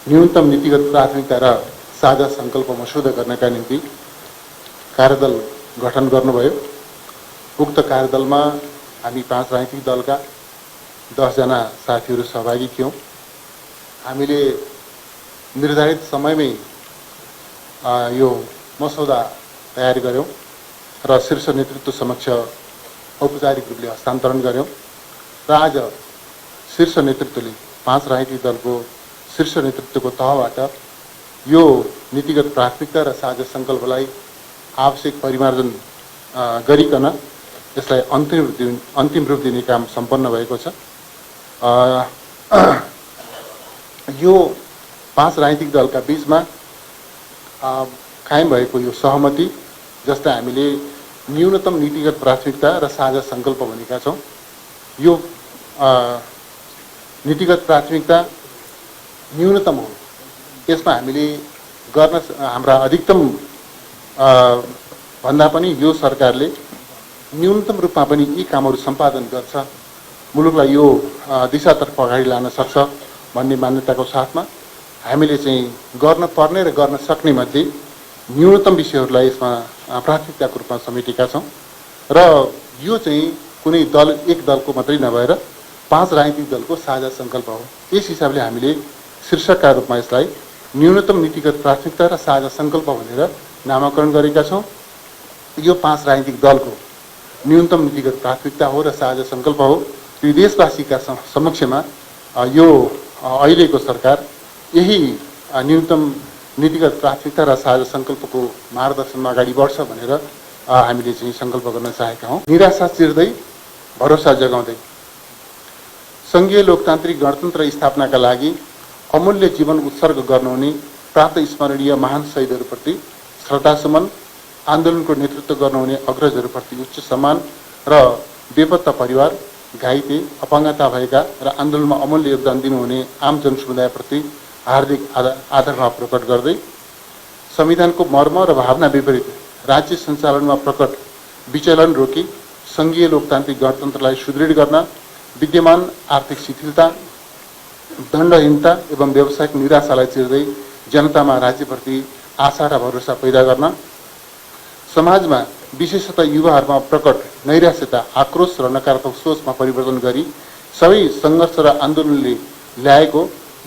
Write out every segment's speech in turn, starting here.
न्यूनतम नीतिगत प्राथमिकता र साझा सङ्कल्प मस्यौदा गर्नका निम्ति कार्यदल गठन गर्नुभयो। उक्त कार्यदलमा हामी 5 राजनीतिक दलका 10 जना साथीहरू सहभागी थियौँ। हामीले निर्धारित समयमै यो मसौदा तयार गर्यौँ र शीर्ष नेतृत्व समक्ष औपचारिक रूपले हस्तान्तरण गर्यौँ र आज शीर्ष नेतृत्वले 5 राजनीतिक दलको शीर्ष नेतृत्वको तहबाट यो नीतिगत प्राथमिकता र साझा सङ्कल्पलाई आवश्यक परिमार्जन गरिकन यसलाई अन्तिम रूप दिने काम सम्पन्न भएको छ। यो 5 राजनीतिक दलका बीचमा कायम भएको यो सहमति जसलाई हामीले न्यूनतम नीतिगत प्राथमिकता र साझा सङ्कल्प भनेका छौँ, यो नीतिगत प्राथमिकता न्यूनतम हो। यसमा हामीले गर्न हाम्रा अधिकतम भन्दा पनि यो सरकारले न्यूनतम रूपमा पनि यी कामहरू सम्पादन गर्छ, मुलुकलाई यो दिशातर्फ अगाडि लान सक्छ भन्ने मान्यताको साथमा हामीले चाहिँ गर्न पर्ने र गर्न सक्ने मध्ये न्यूनतम विषयहरूलाई यसमा प्राथमिकताको रूपमा समेटेका छौँ र यो चाहिँ कुनै दल एक दलको मात्रै नभएर 5 राजनीतिक दलको साझा सङ्कल्प हो। यस हिसाबले हामीले शीर्षकका रूपमा यसलाई न्यूनतम नीतिगत प्राथमिकता र साझा सङ्कल्प भनेर नामाकरण गरेका छौँ। यो 5 राजनीतिक दलको न्यूनतम नीतिगत प्राथमिकता हो र साझा सङ्कल्प हो। यो देशवासीका समक्षमा यो अहिलेको सरकार यही न्यूनतम नीतिगत प्राथमिकता र साझा सङ्कल्पको मार्गदर्शनमा अगाडि बढ्छ भनेर हामीले चाहिँ सङ्कल्प गर्न चाहेका हौँ। निराशा चिर्दै भरोसा जगाउँदै सङ्घीय लोकतान्त्रिक गणतन्त्र स्थापनाका लागि अमूल्य जीवन उत्सर्ग गर्नुहुने प्रात स्मरणीय महान शहीदहरूप्रति श्रद्धासुमन, आन्दोलनको नेतृत्व गर्नुहुने अग्रजहरूप्रति उच्च सम्मान र बेपत्ता परिवार, घाइते, अपाङ्गता भएका र आन्दोलनमा अमूल्य योगदान दिनुहुने आम जनसमुदायप्रति हार्दिक आदरभाव प्रकट गर्दै संविधानको मर्म र भावना विपरीत राज्य सञ्चालनमा प्रकट विचलन रोकी सङ्घीय लोकतान्त्रिक गणतन्त्रलाई सुदृढ गर्न, विद्यमान आर्थिक शिथिलता, दण्डहीनता एवं व्यावसायिक निराशालाई चिर्दै जनतामा राज्यप्रति आशा र भरोसा पैदा गर्न, समाजमा विशेषतः युवाहरूमा प्रकट नैराश्यता, आक्रोश र नकारात्मक सोचमा परिवर्तन गरी सबै सङ्घर्ष र आन्दोलनले ल्याएको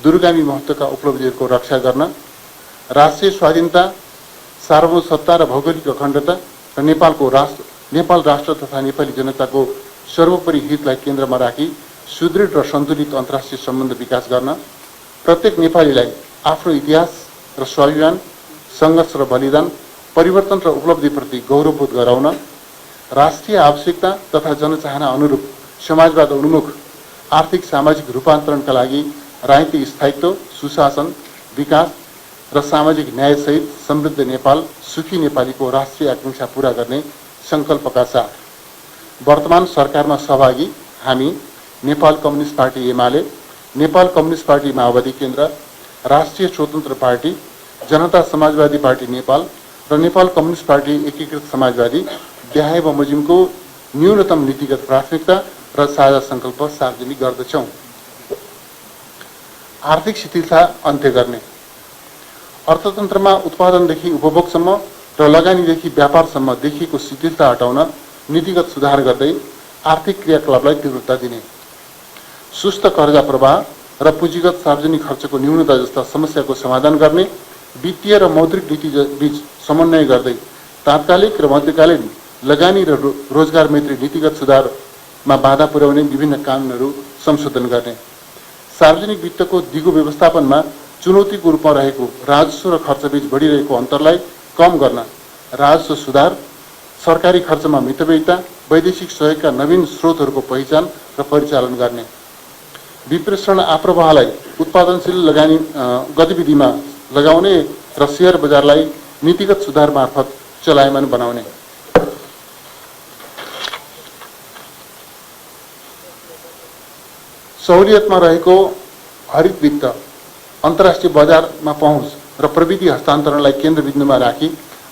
दूरगामी महत्त्वका उपलब्धिहरूको रक्षा गर्न, राष्ट्रिय स्वाधीनता, सार्वभौमसत्ता र भौगोलिक अखण्डता र नेपाल राष्ट्र तथा नेपाली जनताको सर्वोपरि हितलाई केन्द्रमा राखी सुदृढ र सन्तुलित अन्तर्राष्ट्रिय सम्बन्ध विकास गर्न, प्रत्येक नेपालीलाई आफ्नो इतिहास र स्वाभिमान, सङ्घर्ष र बलिदान, परिवर्तन र उपलब्धिप्रति गौरवबोध गराउन, राष्ट्रिय आवश्यकता तथा जनचाहना अनुरूप समाजवाद उन्मुख आर्थिक सामाजिक रूपान्तरणका लागि राजनीतिक स्थायित्व, सुशासन, विकास र सामाजिक न्यायसहित समृद्ध नेपाल, सुखी नेपालीको राष्ट्रिय आकांक्षा पूरा गर्ने सङ्कल्पका साथ वर्तमान सरकारमा सहभागी हामी Nepal communist party Emale, Nepal communist party माओवादी केन्द्र, राष्ट्रिय स्वतन्त्र पार्टी, जनता समाजवादी पार्टी नेपाल र नेपाल कम्युनिस्ट पार्टी एकीकृत समाजवादी देहाय बमोजिमको न्यूनतम नीतिगत प्राथमिकता र साझा सङ्कल्प सार्वजनिक गर्दछौँ। आर्थिक शिथिलता अन्त्य गर्ने, अर्थतन्त्रमा उत्पादनदेखि उपभोगसम्म र लगानीदेखि व्यापारसम्म देखिएको शिथिलता हटाउन नीतिगत सुधार गर्दै आर्थिक क्रियाकलापलाई तीव्रता दिने, सुस्त कर्जा प्रवाह र पुँजीगत सार्वजनिक खर्चको न्यूनता जस्ता समस्याको समाधान गर्ने, वित्तीय र मौद्रिक नीति बीच समन्वय गर्दै तात्कालिक र मध्यकालीन लगानी र रोजगार मैत्री नीतिगत सुधारमा बाधा पुर्याउने विभिन्न कानुनहरू संशोधन गर्ने, सार्वजनिक वित्तको दिगो व्यवस्थापनमा चुनौतीको रूपमा रहेको राजस्व र खर्चबीच बढिरहेको अन्तरलाई कम गर्न, राजस्व सुधार, सरकारी खर्चमा मितव्ययिता, वैदेशिक सहयोगका नवीन स्रोतहरूको पहिचान र परिचालन गर्ने, विप्रेषण आप्रवाहलाई उत्पादनशील लगानी गतिविधिमा लगाउने र शेयर बजारलाई नीतिगत सुधार मार्फत चलायमान बनाउने, सहुलियतमा रहेको हरित वित्त, अन्तर्राष्ट्रिय बजारमा पहुँच र प्रविधि हस्तान्तरणलाई केन्द्रबिन्दुमा राखी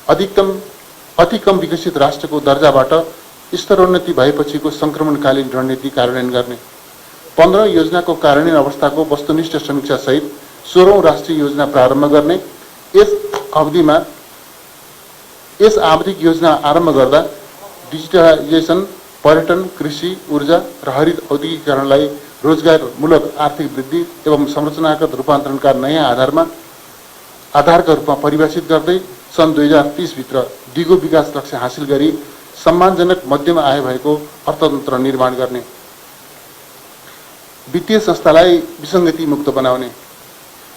अति कम विकसित राष्ट्रको दर्जाबाट स्तरोन्नति भएपछिको सङ्क्रमणकालीन रणनीति कार्यान्वयन गर्ने, 15 योजनाको कार्यान्वयन अवस्थाको वस्तुनिष्ठ समीक्षा सहित 16औं राष्ट्रिय योजना प्रारम्भ गर्ने। यस आवधिक योजना आरम्भ गर्दा डिजिटलाइजेसन, पर्यटन, कृषि, ऊर्जा र हरित औद्योगिकीकरणलाई रोजगारमूलक आर्थिक वृद्धि एवं संरचनागत रूपान्तरणका नयाँ आधारका रूपमा परिभाषित गर्दै सन् 2030 भित्र दिगो विकास लक्ष्य हासिल गरी सम्मानजनक मध्यम आय भएको अर्थतन्त्र निर्माण गर्ने। वित्तीय संस्थालाई विसङ्गति मुक्त बनाउने।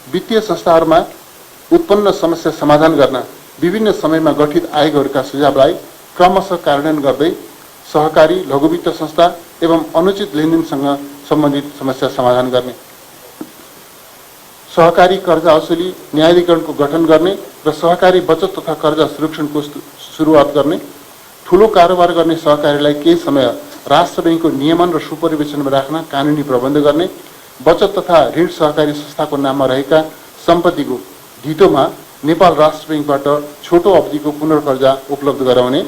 वित्तीय संस्थाहरूमा उत्पन्न समस्या समाधान गर्न विभिन्न समयमा गठित आयोगहरूका सुझावलाई क्रमशः कार्यान्वयन गर्दै सहकारी, लघुवित्त संस्था एवं अनुचित लेनदेनसँग सम्बन्धित समस्या समाधान गर्ने। सहकारी कर्जा असुली न्यायाधिकरणको गठन गर्ने र सहकारी बचत तथा कर्जा संरक्षणको सुरुवात गर्ने। ठूलो कारोबार गर्ने सहकारीलाई केही समय राष्ट्र बैंकको नियमन र सुपरिवेशनमा राख्न कानुनी प्रबन्ध गर्ने। बचत तथा ऋण सहकारी संस्थाको नाममा रहेका सम्पत्तिको धितोमा नेपाल राष्ट्र बैंकबाट छोटो अवधिको पुनर्कर्जा उपलब्ध गराउने।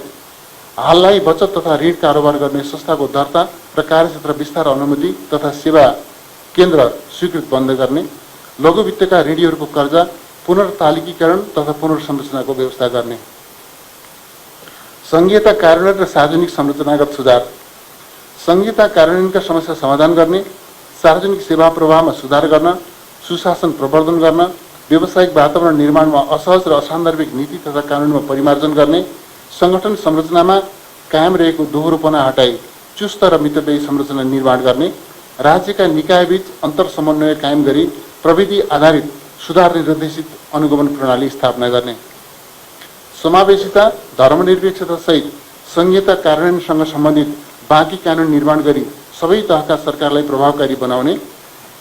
हाललाई बचत तथा ऋण कारोबार गर्ने संस्थाको दर्ता र कार्यक्षेत्र विस्तार अनुमति तथा सेवा केन्द्र स्वीकृत बन्द गर्ने। लघुवित्तका ऋणीहरूको कर्जा पुनर्तालिकीकरण तथा पुनर्संरचनाको व्यवस्था गर्ने। संघीयता कार्यान्वयन र सार्वजनिक संरचनागत सुधार। संघीयता कार्यान्वयनका समस्या समाधान गर्ने, सार्वजनिक सेवा प्रवाहमा सुधार गर्न, सुशासन प्रवर्धन गर्न, व्यावसायिक वातावरण निर्माणमा असहज र असान्दर्भिक नीति तथा कानुनमा परिमार्जन गर्ने, संगठन संरचनामा कायम रहेको दोहोरोपना हटाई चुस्त र मितव्ययी संरचना निर्माण गर्ने, राज्यका निकायबीच अन्तर समन्वय कायम गरी प्रविधि आधारित सुधार निर्देशित अनुगमन प्रणाली स्थापना गर्ने। समावेशिता, धर्मनिरपेक्षता सहित संघीयता कार्यान्वयनसँग सम्बन्धित बाँकी कानुन निर्माण गरी सबै तहका सरकारलाई प्रभावकारी बनाउने।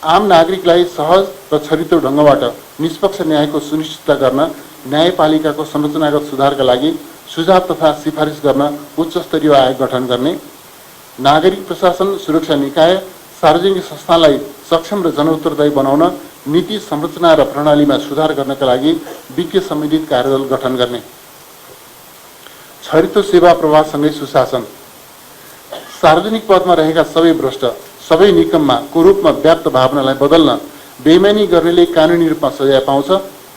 आम नागरिकलाई सहज र छरितो ढङ्गबाट निष्पक्ष न्यायको सुनिश्चितता गर्न न्यायपालिकाको संरचनागत सुधारका लागि सुझाव तथा सिफारिस गर्न उच्चस्तरीय आयोग गठन गर्ने। नागरिक प्रशासन सुरक्षा निकाय, सार्वजनिक संस्थालाई सक्षम र जनउत्तरदायी बनाउन नीति संरचना र प्रणालीमा सुधार गर्नका लागि विज्ञ सम्मिलित कार्यदल गठन गर्ने। छरितो सेवा प्रवाहसँगै सुशासन। सार्वजनिक पदमा रहेका सबै भ्रष्ट, सबै निकममा कुरूपमा व्याप्त भावनालाई बदल्न बेइमानी गर्नेले कानुनी रूपमा सजाय पाउँछ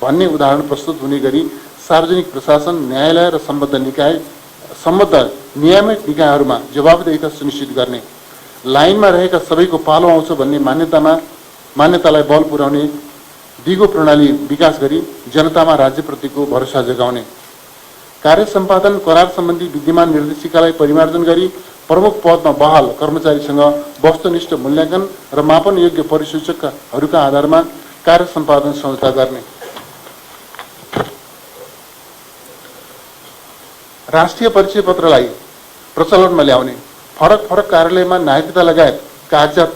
भन्ने उदाहरण प्रस्तुत हुने गरी सार्वजनिक प्रशासन, न्यायालय र सम्बद्ध नियामक निकायहरूमा जवाबदेहिता सुनिश्चित गर्ने। लाइनमा रहेका सबैको पालो आउँछ भन्ने मान्यतालाई बल पुर्याउने दिगो प्रणाली विकास गरी जनतामा राज्यप्रतिको भरोसा जगाउने। कार्य सम्पादन करार सम्बन्धी विद्यमान निर्देशिकालाई परिमार्जन गरी प्रमुख पदमा बहाल कर्मचारीसँग वस्तुनिष्ठ मूल्याङ्कन र मापन योग्य परिसूचकहरूका आधारमा कार्य सम्पादन सम्झौता गर्ने। राष्ट्रिय परिचय पत्रलाई प्रचलनमा ल्याउने। फरक कार्यालयमा नागरिकता लगायत कागजात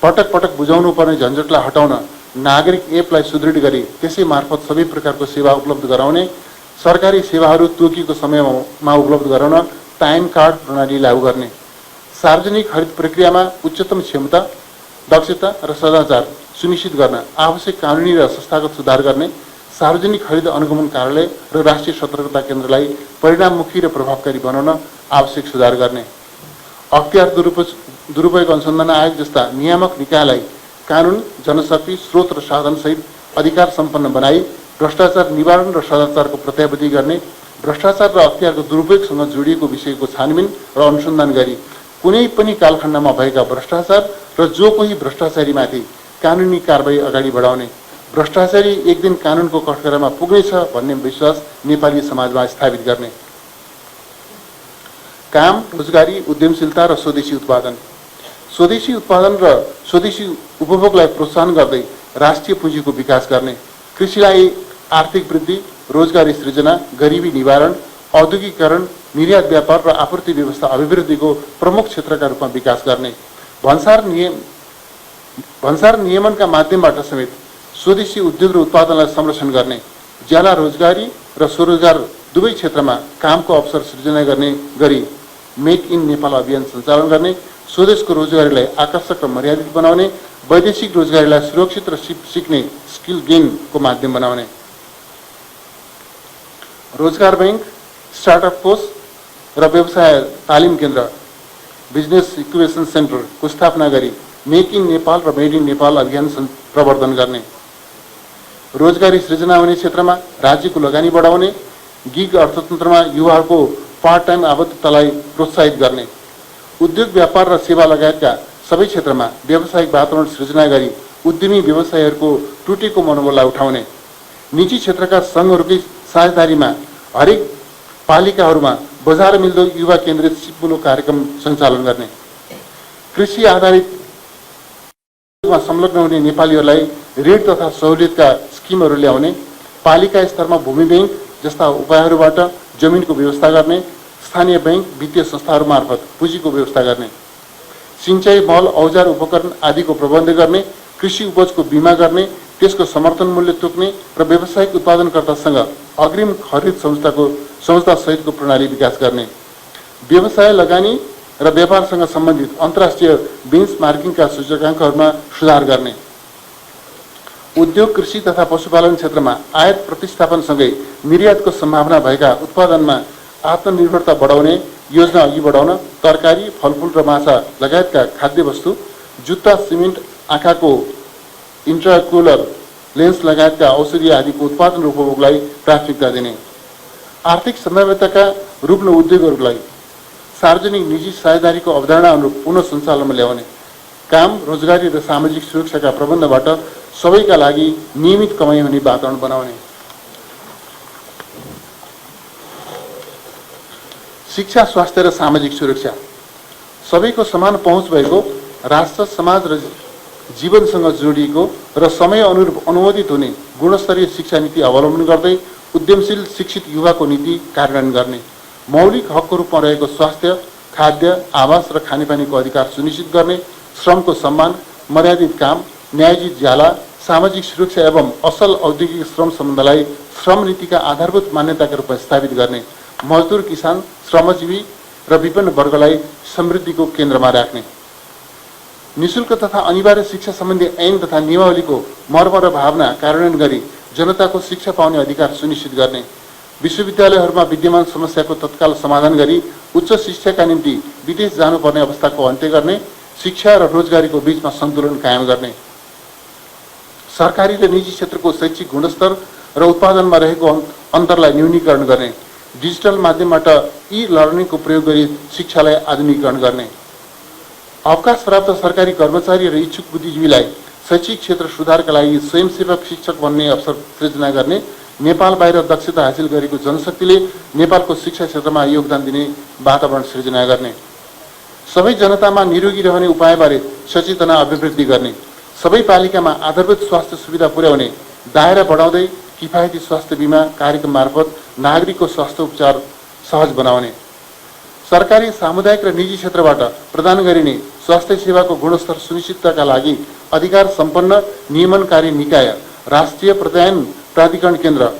पटक पटक बुझाउनु पर्ने झन्झटलाई हटाउन नागरिक एपलाई सुदृढ गरी त्यसै मार्फत सबै प्रकारको सेवा उपलब्ध गराउने। सरकारी सेवाहरू तोकिएको समयमा उपलब्ध गराउन टाइम कार्ड प्रणाली लागू गर्ने। सार्वजनिक खरिद प्रक्रियामा उच्चतम क्षमता, दक्षता र सदाचार सुनिश्चित गर्न आवश्यक कानुनी र संस्थागत सुधार गर्ने। सार्वजनिक खरिद अनुगमन कार्यालय र राष्ट्रिय सतर्कता केन्द्रलाई परिणाममुखी र प्रभावकारी बनाउन आवश्यक सुधार गर्ने। अख्तियार दुरुपयोग अनुसन्धान आयोग जस्ता नियामक निकायलाई कानुन, जनशक्ति, स्रोत र साधनसहित अधिकार सम्पन्न बनाई भ्रष्टाचार निवारण र सदाचारको प्रत्याभूति गर्ने। भ्रष्टाचार र अख्तियारको दुरुपयोगसँग जोडिएको विषयको छानबिन र अनुसन्धान गरी कुनै पनि कालखण्डमा भएका भ्रष्टाचार र जो कोही भ्रष्टाचारीमाथि कानुनी कारबाही अगाडि बढाउने। भ्रष्टाचारी एक दिन कानुनको कठघरामा पुग्नेछ भन्ने विश्वास नेपाली समाजमा स्थापित गर्ने। काम, रोजगारी, उद्यमशीलता र स्वदेशी उत्पादन। स्वदेशी उत्पादन र स्वदेशी उपभोगलाई प्रोत्साहन गर्दै राष्ट्रिय पुँजीको विकास गर्ने। कृषिलाई आर्थिक वृद्धि, रोजगारी सृजना, गरिबी निवारण, औद्योगिकीकरण, निर्यात व्यापार र आपूर्ति व्यवस्था अभिवृद्धिको प्रमुख क्षेत्रका रूपमा विकास गर्ने। भन्सार नियमनका माध्यमबाट समेत स्वदेशी उद्योग र उत्पादनलाई संरक्षण गर्ने। ज्याला रोजगारी र स्वरोजगार दुवै क्षेत्रमा कामको अवसर सृजना गर्ने गरी मेक इन नेपाल अभियान सञ्चालन गर्ने। स्वदेशको रोजगारीलाई आकर्षक र मर्यादित बनाउने। वैदेशिक रोजगारीलाई सुरक्षित र सिक्ने स्किल गेनको माध्यम बनाउने। रोजगार बैंक, स्टार्टअप कोष र व्यवसाय तालिम केन्द्र बिजनेस इक्युबेसन सेन्टरको स्थापना गरी मेक इन नेपाल र मेड इन नेपाल अभियान प्रवर्धन गर्ने, रोजगारी सृजना हुने क्षेत्रमा राज्यको लगानी बढाउने, गिग अर्थतन्त्रमा युवाहरूको पार्ट टाइम आबद्धतालाई प्रोत्साहित गर्ने, उद्योग व्यापार र सेवा लगायतका सबै क्षेत्रमा व्यावसायिक वातावरण सृजना गरी उद्यमी व्यवसायीहरूको टुटेको मनोबललाई उठाउने, निजी क्षेत्रका सङ्घहरूकै साझेदारीमा हरेक पालिकाहरूमा बजार मिल्दो युवा केन्द्रित सिपमूलक कार्यक्रम सञ्चालन गर्ने, कृषि आधारित संलग्न हुने नेपालीहरूलाई ऋण तथा सहुलियतका स्किमहरू ल्याउने, पालिका स्तरमा भूमि बैंक जस्ता उपायहरूबाट जमिनको व्यवस्था गर्ने, स्थानीय बैंक वित्तीय संस्थाहरू मार्फत पुँजीको व्यवस्था गर्ने, सिंचाई मल औजार उपकरण आदिको प्रबन्ध गर्ने, कृषि उपजको बिमा गर्ने, त्यसको समर्थन मूल्य तोक्ने र व्यावसायिक उत्पादनकर्तासँग अग्रिम खरिद संस्था सहितको प्रणाली विकास गर्ने, व्यवसाय लगानी र व्यापारसँग सम्बन्धित अन्तर्राष्ट्रिय बेन्चमार्किङका सूचकाङ्कहरूमा सुधार गर्ने, उद्योग कृषि तथा पशुपालन क्षेत्रमा आयात प्रतिस्थापनसँगै निर्यातको सम्भावना भएका उत्पादनमा आत्मनिर्भरता बढाउने योजना अघि बढाउन तरकारी, फलफुल र माछा लगायतका खाद्यवस्तु, जुत्ता, सिमेन्ट, आँखाको इन्ट्राकुलर लेन्स लगायतका औषधि आदिको उत्पादन र उपभोगलाई प्राथमिकता दिने, आर्थिक सम्भाव्यताका रूपमा उद्योगहरूलाई सार्वजनिक निजी साझेदारीको अवधारणा अनुरूप पुनः सञ्चालनमा ल्याउने, काम, रोजगारी र सामाजिक सुरक्षाका प्रबन्धबाट सबैका लागि नियमित कमाइ हुने वातावरण बनाउने, शिक्षा, स्वास्थ्य र सामाजिक सुरक्षा, सबैको समान पहुँच भएको राष्ट्र, समाज र जीवनसँग जोडिएको र समय अनुरूप अनुमोदित हुने गुणस्तरीय शिक्षा नीति अवलम्बन गर्दै उद्यमशील शिक्षित युवाको नीति कार्यान्वयन गर्ने, मौलिक हकको रूपमा रहेको स्वास्थ्य, खाद्य, आवास र खानेपानीको अधिकार सुनिश्चित गर्ने, श्रमको सम्मान, मर्यादित काम, न्यायोचित ज्याला, सामाजिक सुरक्षा एवं असल औद्योगिक श्रम सम्बन्धलाई श्रम नीतिका आधारभूत मान्यताका रूपमा स्थापित गर्ने, मजदुर, किसान, श्रमजीवी र विभिन्न वर्गलाई समृद्धिको केन्द्रमा राख्ने, निशुल्क तथा अनिवार्य शिक्षा सम्बन्धी ऐन तथा नियमावलीको मर्म र भावना कार्यान्वयन गरी जनताको शिक्षा पाउने अधिकार सुनिश्चित गर्ने, विश्वविद्यालयहरूमा विद्यमान समस्याको तत्काल समाधान गरी उच्च शिक्षाका निम्ति विदेश जानुपर्ने अवस्थाको अन्त्य गर्ने, शिक्षा र रोजगारीको बीचमा सन्तुलन कायम गर्ने, सरकारी र निजी क्षेत्रको शैक्षिक गुणस्तर र उत्पादनमा रहेको अन्तरलाई न्यूनीकरण गर्ने, डिजिटल माध्यमबाट ई लर्निङको प्रयोग गरी शिक्षालाई आधुनिकीकरण गर्ने, अवकाश प्राप्त सरकारी कर्मचारी र इच्छुक बुद्धिजीवीलाई शैक्षिक क्षेत्र सुधारका लागि स्वयंसेवक शिक्षक बन्ने अवसर सृजना गर्ने, नेपाल बाहिर दक्षता हासिल गरेको जनशक्तिले नेपालको शिक्षा क्षेत्रमा योगदान दिने वातावरण सृजना गर्ने, सबै जनतामा निरोगी रहने उपायबारे सचेतना अभिवृद्धि गर्ने, सबै पालिकामा आधारभूत स्वास्थ्य सुविधा पुर्याउने दायरा बढाउँदै किफायती स्वास्थ्य बिमा कार्यक्रम मार्फत नागरिकको स्वास्थ्य उपचार सहज बनाउने, सरकारी, सामुदायिक र निजी क्षेत्रबाट प्रदान गरिने स्वास्थ्य सेवाको गुणस्तर सुनिश्चितताका लागि अधिकार सम्पन्न नियमनकारी निकाय, राष्ट्रिय प्रत्यायन प्राधिकरण केन्द्र,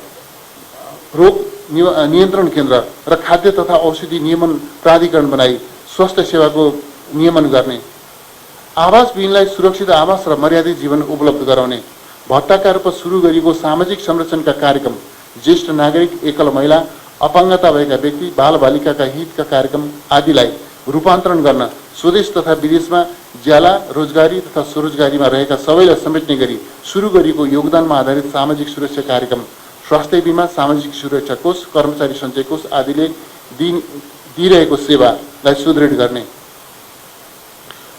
रोग नियन्त्रण केन्द्र र खाद्य तथा औषधि नियमन प्राधिकरण बनाई स्वास्थ्य सेवाको नियमन गर्ने, आवास विहीनलाई सुरक्षित आवास र मर्यादित जीवन उपलब्ध गराउने, भत्ताका रूपमा सुरु गरिएको सामाजिक संरक्षणका कार्यक्रम, ज्येष्ठ नागरिक, एकल महिला, अपाङ्गता भएका व्यक्ति, बालबालिकाका हितका कार्यक्रम आदिलाई रूपान्तरण गर्न स्वदेश तथा विदेशमा ज्याला, रोजगारी तथा स्वरोजगारीमा रहेका सबैलाई समेट्ने गरी सुरु गरिएको योगदानमा आधारित सामाजिक सुरक्षा कार्यक्रम, स्वास्थ्य बिमा, सामाजिक सुरक्षा कोष, कर्मचारी सञ्चय कोष आदिले दिइरहेको सेवालाई सुदृढ गर्ने,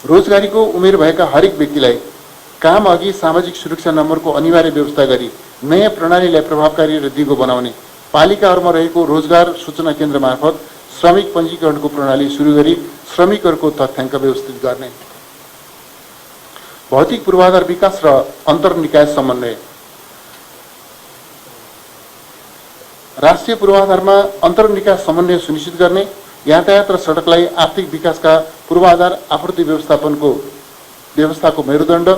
रोजगारीको उमेर भएका हरेक व्यक्तिलाई काम अघि सामाजिक सुरक्षा नम्बरको अनिवार्य व्यवस्था गरी नयाँ प्रणालीलाई प्रभावकारी र दिगो बनाउने, पालिकाहरूमा रहेको रोजगार सूचना केन्द्र मार्फत श्रमिक पञ्जीकरणको प्रणाली सुरु गरी श्रमिकहरूको तथ्याङ्क व्यवस्थित गर्ने, भौतिक पूर्वाधार विकास र अन्तर्निकाय समन्वय, राष्ट्रिय पूर्वाधारमा अन्तर्निकाय समन्वय सुनिश्चित गर्ने, यातायात र सडकलाई आर्थिक विकासका पूर्वाधार आपूर्ति व्यवस्थाको मेरुदण्ड,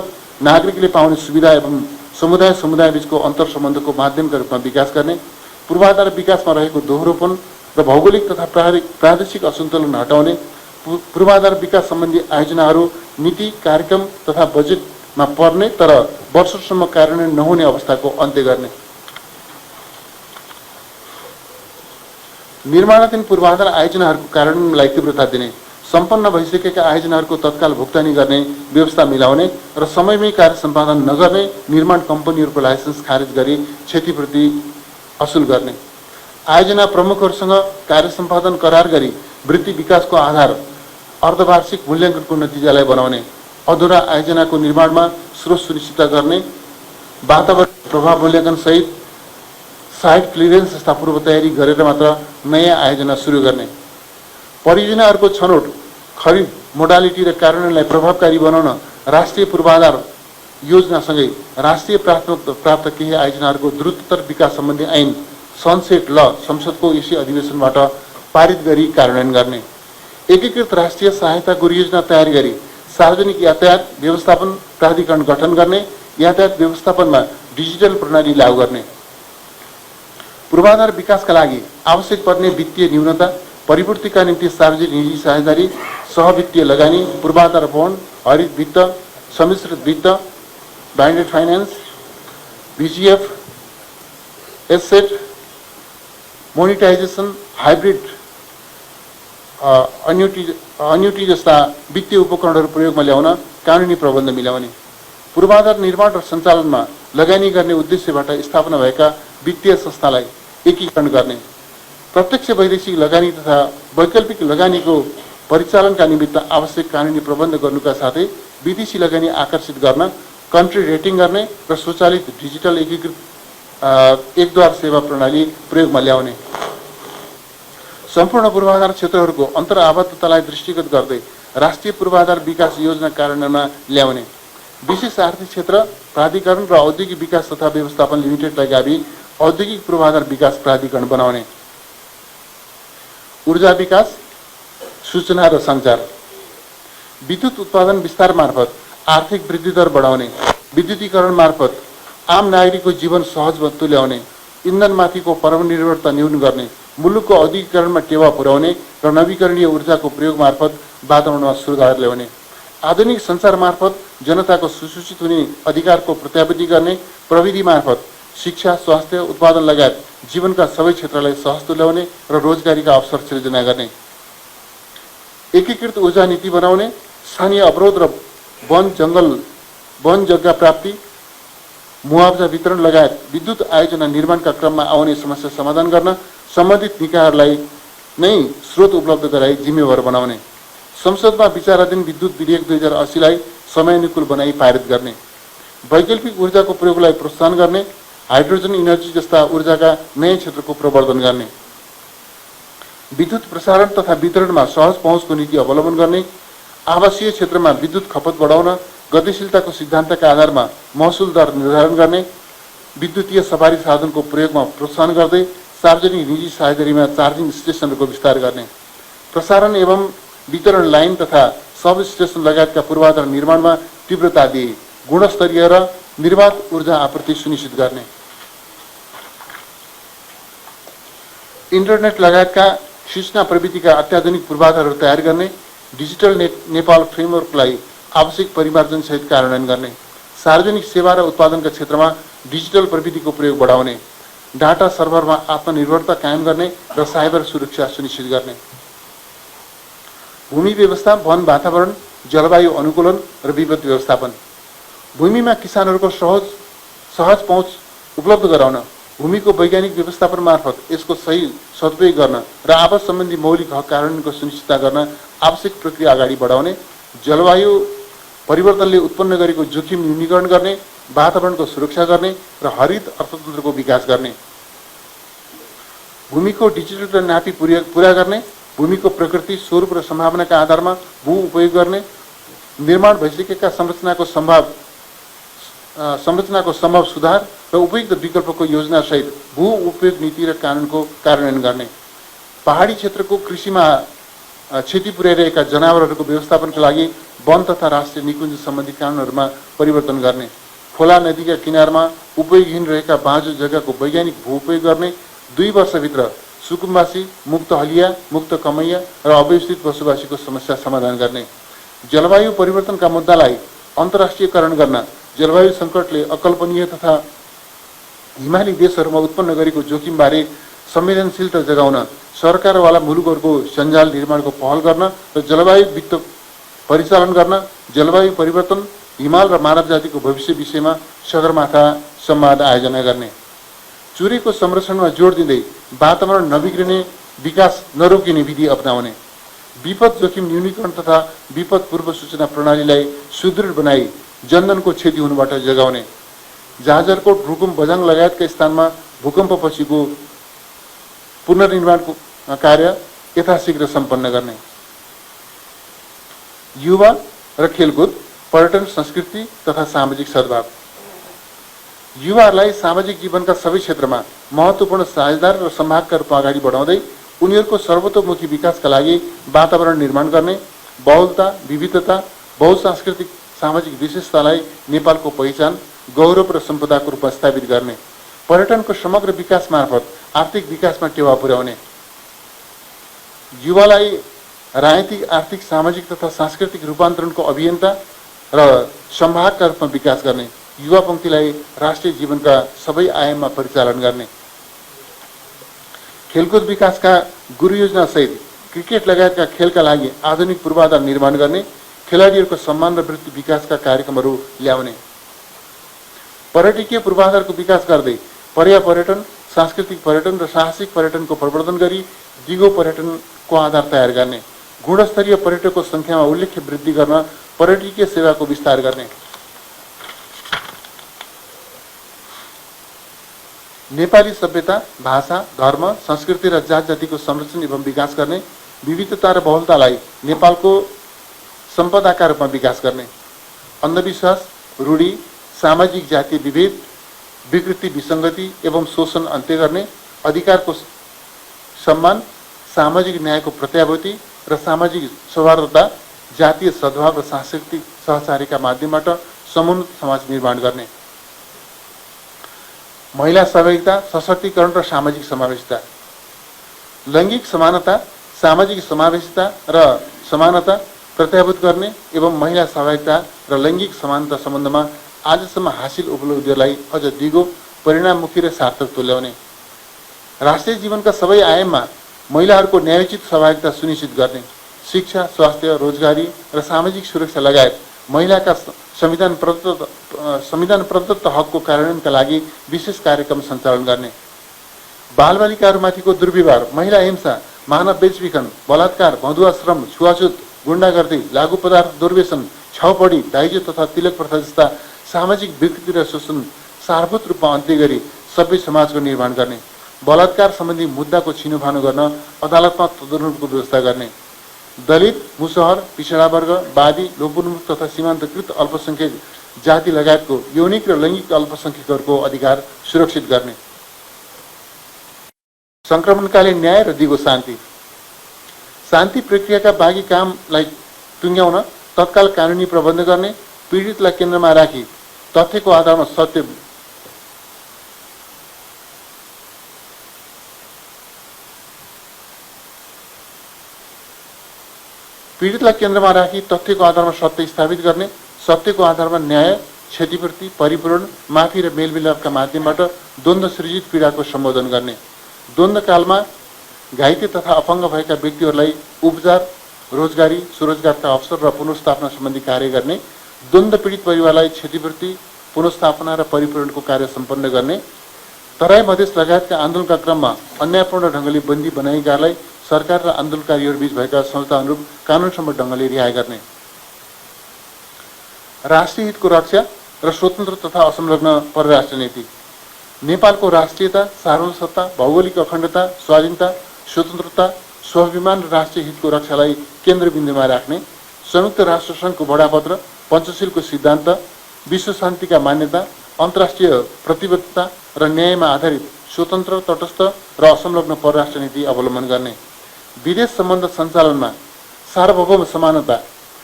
नागरिकले पाउने सुविधा एवं समुदाय बीचको अन्तर सम्बन्धको माध्यमका रूपमा विकास गर्ने, पूर्वाधार विकासमा रहेको दोहोरोपन र भौगोलिक तथा प्रादेशिक असन्तुलन हटाउने, पूर्वाधार विकास सम्बन्धी आयोजनाहरू नीति, कार्यक्रम तथा बजेटमा पर्ने तर वर्षसम्म कार्यान्वयन नहुने अवस्थाको अन्त्य गर्ने, निर्माणाधीन पूर्वाधार आयोजनाहरूको कार्यान्वयनलाई तीव्रता दिने, सम्पन्न भइसकेका आयोजनाहरूको तत्काल भुक्तानी गर्ने व्यवस्था मिलाउने र समयमै कार्य सम्पादन नगर्ने निर्माण कम्पनीहरूको लाइसेन्स खारेज गरी क्षतिपूर्ति असुल गर्ने, आयोजना प्रमुखहरूसँग कार्य सम्पादन करार गरी वृद्धि विकासको आधार अर्धवार्षिक मूल्याङ्कनको नतिजालाई बनाउने, अधुरा आयोजनाको निर्माणमा स्रोत सुनिश्चित गर्ने, वातावरण प्रभाव मूल्याङ्कन सहित साइट क्लियरेन्स जस्ता पूर्व तयारी गरेर मात्र नयाँ आयोजना सुरु गर्ने, परियोजनाहरूको छनौट, खरिद, मोडालिटी र कार्यान्वयनलाई प्रभावकारी बनाउन राष्ट्रिय पूर्वाधार योजनासँगै राष्ट्रिय प्राप्त केही आयोजनाहरूको द्रुततर विकास सम्बन्धी ऐन सनसेट ल संसदको यसै अधिवेशनबाट पारित गरी कार्यान्वयन गर्ने, एकीकृत राष्ट्रिय सहायताको योजना तयार गरी सार्वजनिक यातायात व्यवस्थापन प्राधिकरण गठन गर्ने, यातायात व्यवस्थापनमा डिजिटल प्रणाली लागू गर्ने, पूर्वाधार विकासका लागि आवश्यक पर्ने वित्तीय न्यूनता, परिपूर्तिका निम्ति सार्वजनिक निजी साझेदारी, सहवित्तीय लगानी, पूर्वाधार बोन्ड, हरित वित्त, सम्मिश्रित वित्त, blended finance, BGF, asset monetisation, hybrid annuity जस्ता वित्तीय उपकरणहरू प्रयोगमा ल्याउन कानुनी प्रबन्ध मिलाउने, पूर्वाधार निर्माण र सञ्चालनमा लगानी गर्ने उद्देश्यबाट स्थापना भएका वित्तीय संस्थालाई एकीकरण गर्ने, प्रत्यक्ष वैदेशिक लगानी तथा वैकल्पिक लगानीको परिचालनका निमित्त आवश्यक कानुनी प्रबन्ध गर्नुका साथै विदेशी लगानी आकर्षित गर्न कन्ट्री रेटिङ गर्ने र स्वचालित डिजिटल एकीकृत एकद्वार सेवा प्रणाली प्रयोगमा ल्याउने, सम्पूर्ण पूर्वाधार क्षेत्रहरूको अन्तर्आबद्धतालाई दृष्टिगत गर्दै राष्ट्रिय पूर्वाधार विकास योजना कार्यान्वयनमा ल्याउने, विशेष आर्थिक क्षेत्र प्राधिकरण र औद्योगिक विकास तथा व्यवस्थापन लिमिटेडलाई गावी औद्योगिक पूर्वाधार विकास प्राधिकरण बनाउने, ऊर्जा विकास, सूचना र सञ्चार, विद्युत उत्पादन विस्तार मार्फत आर्थिक वृद्धि दर बढाउने, विद्युतीकरण मार्फत आम नागरिकको जीवन सहज तुल्याउने, इन्धनमाथिको परनिर्भरता न्यून गर्ने, मुलुकको औद्योगिकरणमा टेवा पुर्याउने र नवीकरणीय ऊर्जाको प्रयोग मार्फत वातावरणमा सुधार ल्याउने, आधुनिक सञ्चार मार्फत जनताको सुसूचित हुने अधिकारको प्रत्याभूति गर्ने, प्रविधि मार्फत शिक्षा, स्वास्थ्य, उत्पादन लगायत जीवनका सबै क्षेत्रलाई सहज तुल्याउने र रोजगारीका अवसर सृजना गर्ने, एकीकृत ऊर्जा नीति बनाउने, स्थानीय अवरोध र वन जग्गा प्राप्ति, मुआवजा वितरण लगायत विद्युत आयोजना निर्माणका क्रममा आउने समस्या समाधान गर्न सम्बन्धित निकायहरूलाई नै स्रोत उपलब्ध गराई जिम्मेवार बनाउने, संसदमा विचाराधीन विद्युत विधेयक 2080लाई समयानुकूल बनाई पारित गर्ने, वैकल्पिक ऊर्जाको प्रयोगलाई प्रोत्साहन गर्ने, हाइड्रोजन इनर्जी जस्ता ऊर्जाका नयाँ क्षेत्रको प्रवर्धन गर्ने, विद्युत प्रसारण तथा वितरणमा सहज पहुँचको नीति अवलम्बन गर्ने, आवासीय क्षेत्रमा विद्युत खपत बढाउन गतिशीलताको सिद्धान्तका आधारमा महसुल दर निर्धारण गर्ने, विद्युतीय सवारी साधनको प्रयोगमा प्रोत्साहन गर्दै सार्वजनिक निजी साझेदारीमा चार्जिङ स्टेसनहरूको विस्तार गर्ने, प्रसारण एवं वितरण लाइन तथा सब स्टेसन लगायतका पूर्वाधार निर्माणमा तीव्रता दिए गुणस्तरीय र निर्वाध ऊर्जा आपूर्ति सुनिश्चित गर्ने, इन्टरनेट लगायतका सूचना प्रविधिका अत्याधुनिक पूर्वाधारहरू तयार गर्ने, डिजिटल नेपाल फ्रेमवर्कलाई आवश्यक परिमार्जन सहित कार्यान्वयन गर्ने, सार्वजनिक सेवा र उत्पादनका क्षेत्रमा डिजिटल प्रविधिको प्रयोग बढाउने, डाटा सर्भरमा आत्मनिर्भरता कायम गर्ने र साइबर सुरक्षा सुनिश्चित गर्ने, भूमि व्यवस्था, वन वातावरण, जलवायु अनुकूलन र विपद व्यवस्थापन, भूमिमा किसानहरूको सहज पहुँच उपलब्ध गराउन, भूमिको वैज्ञानिक व्यवस्थापन मार्फत यसको सही सदुपयोग गर्न र आवास सम्बन्धी मौलिक हक कार्यान्वयनको सुनिश्चितता गर्न आवश्यक प्रक्रिया अगाडि बढाउने, जलवायु परिवर्तनले उत्पन्न गरेको जोखिम न्यूनीकरण गर्ने, वातावरणको सुरक्षा गर्ने र हरित अर्थतन्त्रको विकास गर्ने, भूमिको डिजिटल नापी पूरा गर्ने, भूमिको प्रकृति, स्वरूप र सम्भावनाका आधारमा भू उपयोग गर्ने, निर्माण भइसकेका संरचनाको सम्भव सुधार र उपयुक्त विकल्पको योजना सहित भू उपयोग नीति र कानुनको कार्यान्वयन गर्ने, पहाडी क्षेत्रको कृषिमा क्षति पुर्याइरहेका जनावरहरूको व्यवस्थापनका लागि वन तथा राष्ट्रिय निकुञ्ज सम्बन्धी कानुनहरूमा परिवर्तन गर्ने, खोला नदीका किनारमा उपयोगहीन रहेका बाँझो जग्गाको वैज्ञानिक भू उपयोग गर्ने, 2 वर्षभित्र सुकुम्बासी, मुक्त हलिया, मुक्त कमैया र अव्यवस्थित बसोबासीको समस्या समाधान गर्ने, जलवायु परिवर्तनका मुद्दालाई अन्तर्राष्ट्रियकरण गर्न, जलवायु सङ्कटले अकल्पनीय तथा हिमाली देशहरूमा उत्पन्न गरेको जोखिमबारे संवेदनशीलता जगाउन सरकारवाला मुलुकहरूको सञ्जाल निर्माणको पहल गर्न र जलवायु वित्त परिचालन गर्न, जलवायु परिवर्तन, हिमाल र मानव जातिको भविष्य विषयमा सगरमाथा संवाद आयोजना गर्ने, चुरेको संरक्षणमा जोड दिँदै वातावरण नबिग्रिने, विकास नरोकिने विधि अपनाउने, विपद जोखिम न्यूनीकरण तथा विपद पूर्व सूचना प्रणालीलाई सुदृढ बनाई जनधनको क्षति हुनुबाट जगाउने, जाजरकोट, रुकुम, बझाङ लगायतका स्थानमा भूकम्पपछिको पुनर्निर्माणको कार्य यथाशीघ्र सम्पन्न गर्ने, युवा र खेलकुद, पर्यटन, संस्कृति तथा सामाजिक सद्भाव, युवाहरूलाई सामाजिक जीवनका सबै क्षेत्रमा महत्त्वपूर्ण साझेदार र संवादका रूपमा अगाडि बढाउँदै उनीहरूको सर्वतोमुखी विकासका लागि वातावरण निर्माण गर्ने, बहुलता, विविधता, बहुसांस्कृतिक सामाजिक विशेषतालाई नेपालको पहिचान, गौरव र सम्पदाको रूपमा स्थापित गर्ने, पर्यटनको समग्र विकास मार्फत आर्थिक विकासमा टेवा पुर्याउने, युवालाई राजनीतिक, आर्थिक, सामाजिक तथा सांस्कृतिक रूपान्तरणको अभियन्ता र संवाहकका रूपमा विकास गर्ने, युवा पंक्तिलाई राष्ट्रिय जीवनका सबै आयाममा परिचालन गर्ने, खेलकुद विकासका गुरु योजना सहित क्रिकेट लगायतका खेलका लागि आधुनिक पूर्वाधार निर्माण गर्ने, खेलाडीहरूको सम्मान र वृत्ति विकासका कार्यक्रमहरू ल्याउने, पर्यटकीय पूर्वाधारको विकास गर्दै पर्यापर्यटन, सांस्कृतिक पर्यटन र साहसिक पर्यटनको प्रवर्धन गरी दिगो पर्यटनको आधार तयार गर्ने, गुणस्तरीय पर्यटकको संख्यामा उल्लेख्य वृद्धि गर्न पर्यटकीय सेवाको विस्तार गर्ने, नेपाली सभ्यता, भाषा, धर्म, संस्कृति र जात जातिको संरक्षण एवं विकास गर्ने, विविधता र बहुलतालाई नेपालको सम्पदाका रूपमा विकास गर्ने, अन्धविश्वास, रूढी, सामाजिक जातीय विभेद, विकृति, विसङ्गति एवं शोषण अन्त्य गर्ने, अधिकारको सम्मान, सामाजिक न्यायको प्रत्याभूति र सामाजिक सौहार्दता, जातीय सद्भाव र सांस्कृतिक सहचारीका माध्यमबाट समुन्नत समाज निर्माण गर्ने, महिला सहभागिता, सशक्तिकरण र सामाजिक समावेशिता, लैङ्गिक समानता, सामाजिक समावेशिता र समानता प्रत्याभूत गर्ने एवं महिला सहभागिता र लैङ्गिक समानता सम्बन्धमा आजसम्म हासिल उपलब्धिहरूलाई अझ दिगो, परिणाममुखी र सार्थक तुल्याउने, राष्ट्रिय जीवनका सबै आयाममा महिलाहरूको न्यायोचित सहभागिता सुनिश्चित गर्ने, शिक्षा, स्वास्थ्य, रोजगारी र सामाजिक सुरक्षा लगायत महिलाका संविधान प्रदत्त हकको कार्यान्वयनका लागि विशेष कार्यक्रम सञ्चालन गर्ने, बालबालिकाहरूमाथिको दुर्व्यवहार, महिला हिंसा, मानव बेचबिखन, बलात्कार, मधुवा श्रम, छुवाछुत, गुण्डागर्दी, लागू पदार्थ दुर्व्यसन, छाउपडी, दाइजो तथा तिलक प्रथा जस्ता सामाजिक विकृति र शोषण सारभूत रूपमा अन्त्य गरी सभ्य समाजको निर्माण गर्ने, बलात्कार सम्बन्धी मुद्दाको छिनोफानो गर्न अदालतमा तदनुरूपको व्यवस्था गर्ने, दलित, मुसहर, पिछडा वर्ग, वादी, लोपोन्मुख तथा सीमान्तकृत अल्पसंख्यक जाति लगायतको यौनिक र लैङ्गिक अल्पसंख्यकहरूको अधिकार सुरक्षित गर्ने, संक्रमणकालीन न्याय र दिगो शान्ति, शान्ति प्रक्रियाका बाँकी कामलाई टुङ्ग्याउन तत्काल कानुनी प्रबन्ध गर्ने, पीडितलाई केन्द्रमा राखी तथ्यको आधारमा सत्य स्थापित गर्ने, सत्यको आधारमा न्याय, क्षतिपूर्ति, परिपूरण, माफी र मेलमिलापका माध्यमबाट द्वन्द्व सृजित पीडाको सम्बोधन गर्ने, द्वन्द्वकालमा घाइते तथा अपाङ्ग भएका व्यक्तिहरूलाई उपचार, रोजगारी, स्वरोजगारका अवसर र पुनर्स्थापना सम्बन्धी कार्य गर्ने, द्वन्द्व पीडित परिवारलाई क्षतिपूर्ति, पुनर्स्थापना र परिपूरणको कार्य सम्पन्न गर्ने, तराई मधेस लगायतका आन्दोलनका क्रममा अन्यायपूर्ण ढङ्गले बन्दी बनाइएकालाई सरकार र आन्दोलनकारीहरूबीच भएका समझौता अनुरूप कानुनसम्मत ढङ्गले रिहाई गर्ने, राष्ट्रिय हितको रक्षा र स्वतन्त्र तथा असंलग्न परराष्ट्र नीति, नेपालको राष्ट्रियता, सार्वभौमसत्ता, भौगोलिक अखण्डता, स्वाधीनता, स्वतन्त्रता, स्वाभिमान र राष्ट्रिय हितको रक्षालाई केन्द्रबिन्दुमा राख्ने, संयुक्त राष्ट्र सङ्घको बडापत्र, पञ्चशीलको सिद्धान्त, विश्व शान्तिका मान्यता, अन्तर्राष्ट्रिय प्रतिबद्धता र न्यायमा आधारित स्वतन्त्र, तटस्थ र असंलग्न परराष्ट्र नीति अवलम्बन गर्ने, विदेश सम्बन्ध सञ्चालनमा सार्वभौम समानता,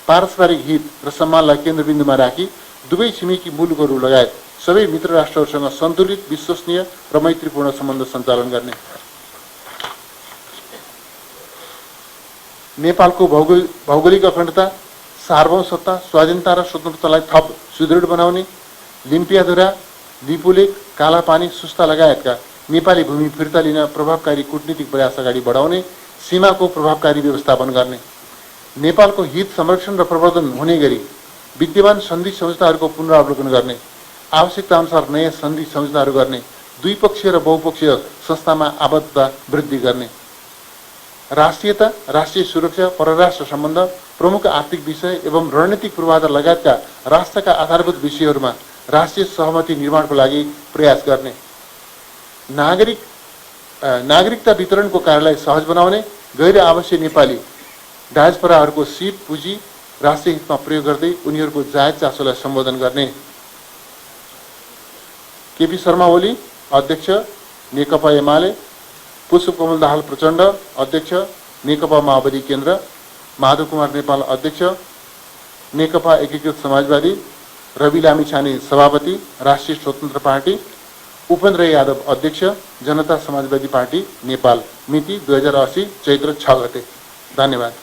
पारस्परिक हित र सम्मानलाई केन्द्रबिन्दुमा राखी दुवै छिमेकी मुलुकहरू लगायत सबै मित्र राष्ट्रहरूसँग सन्तुलित, विश्वसनीय र मैत्रीपूर्ण सम्बन्ध सञ्चालन गर्ने, नेपालको भौगोलिक अखण्डता, सार्वभौमसत्ता, स्वाधीनता र स्वतन्त्रतालाई थप सुदृढ बनाउने, लिम्पियाधुरा, लिपुलेक, कालापानी, सुस्ता लगायतका नेपाली भूमि फिर्ता लिन प्रभावकारी कूटनीतिक प्रयास अगाडि बढाउने, सीमाको प्रभावकारी व्यवस्थापन गर्ने, नेपालको हित संरक्षण र प्रवर्धन हुने गरी विद्यमान सन्धि सम्झौताहरूको पुनरावलोकन गर्ने, आवश्यकता अनुसार नयाँ सन्धि सम्झौताहरू गर्ने, द्विपक्षीय र बहुपक्षीय संस्थामा आबद्धता वृद्धि गर्ने, राष्ट्रियता, राष्ट्रिय सुरक्षा, परराष्ट्र सम्बन्ध, प्रमुख आर्थिक विषय एवं रणनीतिक पूर्वाधार लगायतका राष्ट्रका आधारभूत विषयहरूमा राष्ट्रिय सहमति निर्माणको लागि प्रयास गर्ने, नागरिकता वितरणको कार्यलाई सहज बनाउने, गैर आवासीय नेपाली डायस्पोराहरूको सिप पुँजी राष्ट्रिय हितमा प्रयोग गर्दै उनीहरूको जायज चासोलाई सम्बोधन गर्ने। केपी शर्मा ओली अध्यक्ष नेकपा एमाले, पुष्पकमल दाहाल प्रचण्ड अध्यक्ष नेकपा माओवादी केन्द्र, माधव कुमार नेपाल अध्यक्ष नेकपा एकीकृत समाजवादी, रवि लामिछाने सभापति राष्ट्रिय स्वतन्त्र पार्टी, उपेन्द्र यादव अध्यक्ष जनता समाजवादी पार्टी नेपाल। मिति 2080 चैत्र 6 गते। धन्यवाद।